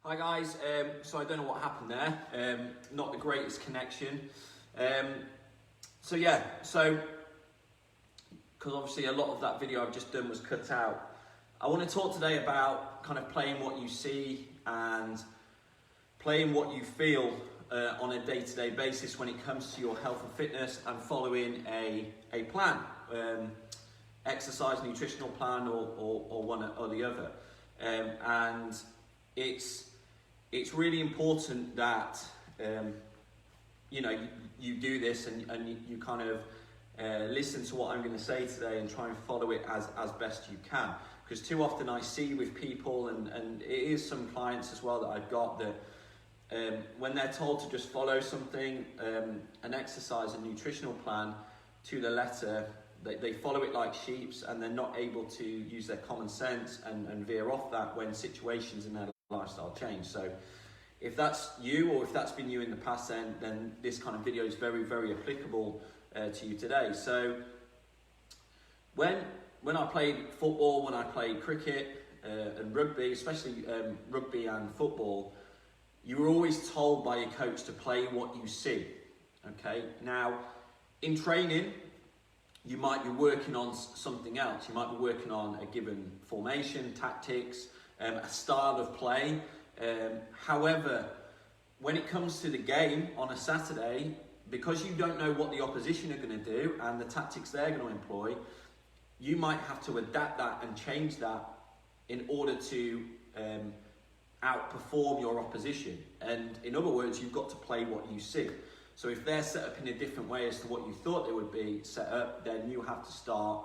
Hi guys, so I don't know what happened there, not the greatest connection. So because obviously a lot of that video I've just done was cut out. I want to talk today about kind of playing what you see and playing what you feel on a day-to-day basis when it comes to your health and fitness and following a plan, exercise, nutritional plan or one or the other. And it's really important that you do this and you kind of listen to what I'm going to say today and try and follow it as best you can, because too often I see with people and it is some clients as well that I've got that when they're told to just follow something, an exercise and nutritional plan to the letter, they follow it like sheeps and they're not able to use their common sense and veer off that when situations in their lifestyle change. So if that's you, or if that's been you in the past, then this kind of video is very, very applicable to you today. So when I played football, when I played cricket and rugby, especially rugby and football, you were always told by your coach to play what you see. Okay, now in training, you might be working on something else. You might be working on a given formation, tactics, a style of play. However, when it comes to the game on a Saturday, because you don't know what the opposition are going to do and the tactics they're going to employ, you might have to adapt that and change that in order to outperform your opposition. And in other words, you've got to play what you see. So if they're set up in a different way as to what you thought they would be set up, then you have to start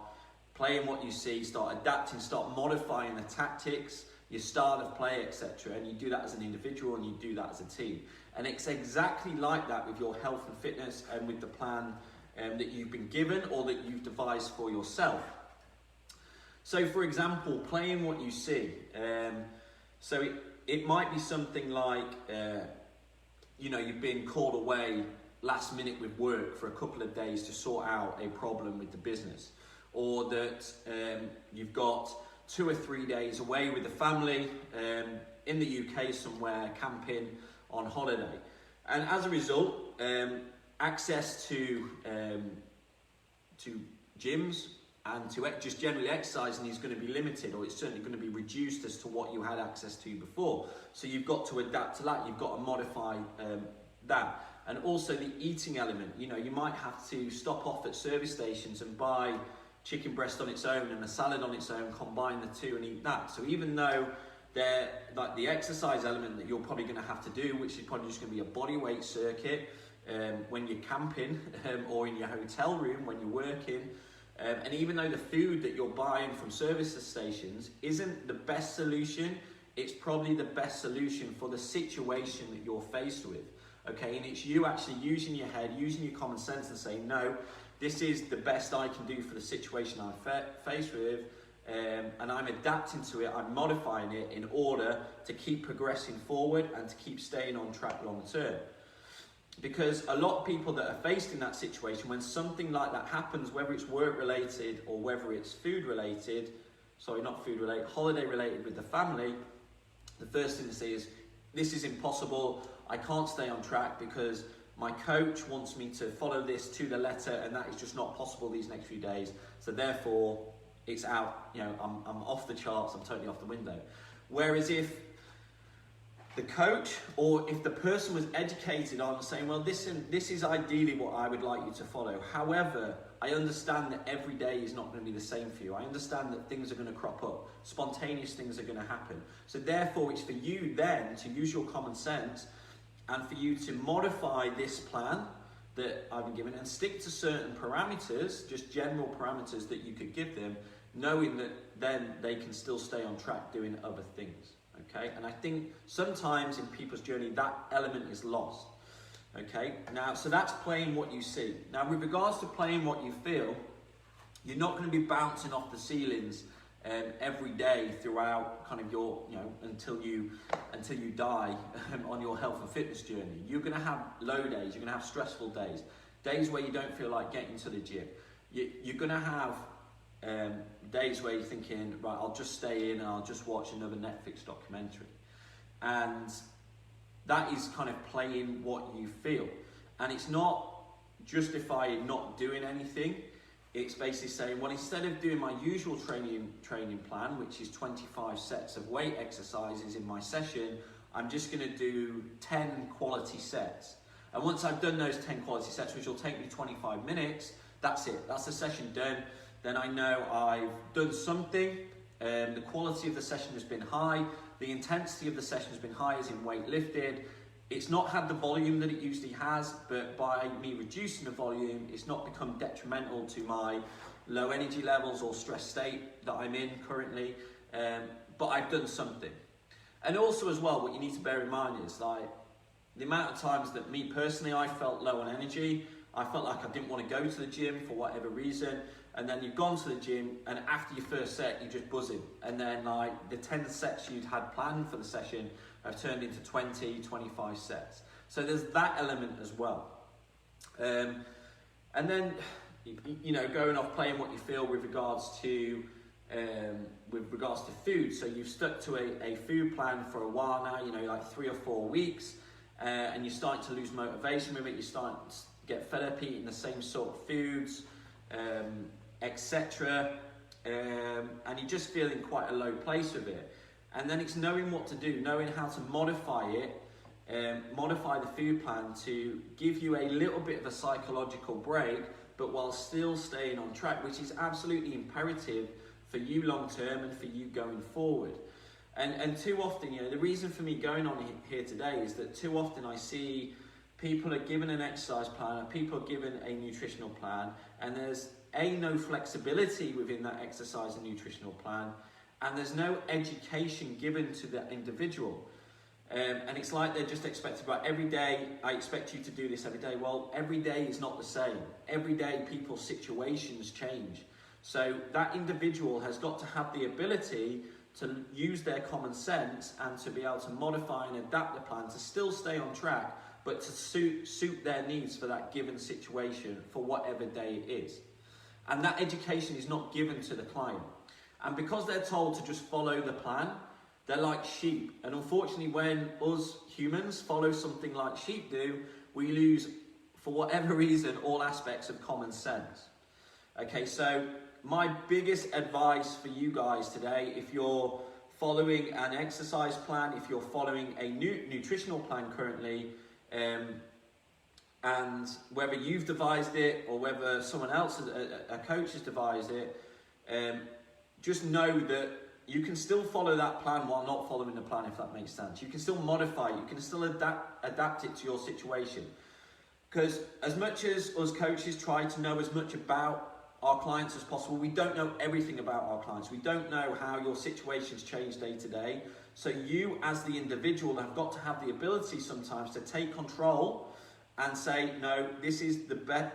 playing what you see, start adapting, start modifying the tactics, your style of play, etc. And you do that as an individual and you do that as a team. And it's exactly like that with your health and fitness and with the plan that you've been given or that you've devised for yourself. So for example, playing what you see. So it might be something like, you've been called away last minute with work for a couple of days to sort out a problem with the business, or that you've got 2 or 3 days away with the family in the UK somewhere, camping on holiday. And as a result, access to gyms and to just generally exercising is going to be limited, or it's certainly going to be reduced as to what you had access to before. So you've got to adapt to that, you've got to modify that. And also the eating element, you might have to stop off at service stations and buy chicken breast on its own and a salad on its own, combine the two and eat that. So even though they're like the exercise element that you're probably going to have to do, which is probably just going to be a body weight circuit when you're camping or in your hotel room when you're working, and even though the food that you're buying from service stations isn't the best solution, it's probably the best solution for the situation that you're faced with. Okay, and it's you actually using your head, using your common sense and saying, no, this is the best I can do for the situation I'm faced with, and I'm adapting to it, I'm modifying it in order to keep progressing forward and to keep staying on track long term. Because a lot of people that are faced in that situation, when something like that happens, whether it's work related or whether it's holiday related with the family, the first thing to say is, this is impossible, I can't stay on track because my coach wants me to follow this to the letter and that is just not possible these next few days. So therefore, it's out, I'm off the charts, I'm totally off the window. Whereas if the coach or if the person was educated on saying, well, this is ideally what I would like you to follow. However, I understand that every day is not going to be the same for you. I understand that things are going to crop up. Spontaneous things are going to happen. So therefore, it's for you then to use your common sense and for you to modify this plan that I've been given and stick to certain parameters, just general parameters that you could give them, knowing that then they can still stay on track doing other things. Okay, and I think sometimes in people's journey that element is lost. Okay, now so that's playing what you see. Now with regards to playing what you feel, you're not going to be bouncing off the ceilings every day throughout kind of your, until you die on your health and fitness journey. You're going to have low days, you're going to have stressful days, days where you don't feel like getting to the gym. You're going to have days where you're thinking, right, I'll just stay in and I'll just watch another Netflix documentary. and that is kind of playing what you feel. And it's not justifying not doing anything. It's basically saying, well, instead of doing my usual training plan, which is 25 sets of weight exercises in my session, I'm just going to do 10 quality sets. And once I've done those 10 quality sets, which will take me 25 minutes, that's it. That's the session done. Then I know I've done something. The quality of the session has been high. The intensity of the session has been high, as in weight lifted. It's not had the volume that it usually has, but by me reducing the volume, it's not become detrimental to my low energy levels or stress state that I'm in currently, but I've done something. And also as well, what you need to bear in mind is like the amount of times that me personally, I felt low on energy. I felt like I didn't want to go to the gym for whatever reason, and then you've gone to the gym, and after your first set, you're just buzzing. And then like the 10 sets you'd had planned for the session have turned into 20, 25 sets. So there's that element as well. And then, you know, going off playing what you feel with regards to food. So you've stuck to a food plan for a while now, you know, like 3 or 4 weeks, and you're starting to lose motivation with it. You're starting to get fed up eating the same sort of foods, etc. And you're just feeling quite a low place with it. And then it's knowing what to do, knowing how to modify it, modify the food plan to give you a little bit of a psychological break, but while still staying on track, which is absolutely imperative for you long term and for you going forward. And too often, you know, the reason for me going on here today is that too often I see people are given an exercise plan, people are given a nutritional plan, and there's no flexibility within that exercise and nutritional plan, and there's no education given to the individual. And it's like they're just expected, right, every day, I expect you to do this every day. Well, every day is not the same. Every day people's situations change. So that individual has got to have the ability to use their common sense and to be able to modify and adapt the plan to still stay on track, but to suit their needs for that given situation for whatever day it is. And that education is not given to the client. And because they're told to just follow the plan, they're like sheep. And unfortunately, when us humans follow something like sheep do, we lose, for whatever reason, all aspects of common sense. Okay, so my biggest advice for you guys today, if you're following an exercise plan, if you're following a nutritional plan currently, and whether you've devised it or whether someone else, a coach has devised it, just know that you can still follow that plan while not following the plan, if that makes sense. You can still modify it, you can still adapt it to your situation. Because as much as us coaches try to know as much about our clients as possible, we don't know everything about our clients. We don't know how your situations change day to day. So you as the individual have got to have the ability sometimes to take control and say, no, this is the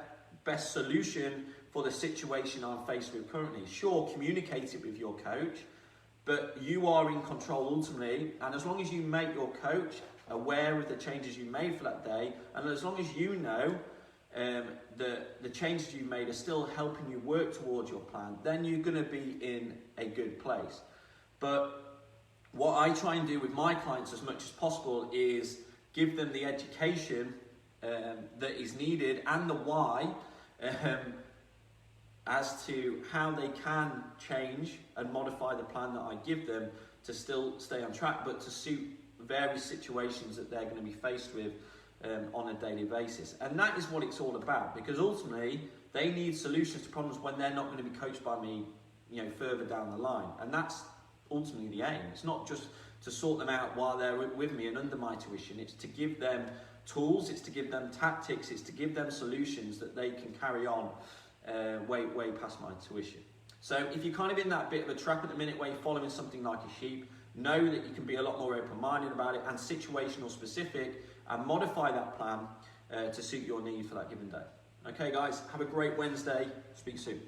best solution for the situation I'm faced with currently. Sure, communicate it with your coach, but you are in control ultimately. And as long as you make your coach aware of the changes you made for that day, and as long as you know the changes you've made are still helping you work towards your plan, then you're going to be in a good place. But what I try and do with my clients as much as possible is give them the education that is needed and the why as to how they can change and modify the plan that I give them to still stay on track, but to suit various situations that they're going to be faced with on a daily basis. And that is what it's all about, because ultimately they need solutions to problems when they're not going to be coached by me, you know, further down the line. And that's ultimately the aim. It's not just to sort them out while they're with me and under my tuition. It's to give them tools, it's to give them tactics, it's to give them solutions that they can carry on way past my tuition. So if you're kind of in that bit of a trap at the minute where you're following something like a sheep, know that you can be a lot more open-minded about it and situational specific, and modify that plan to suit your need for that given day. Okay guys, have a great Wednesday. Speak soon.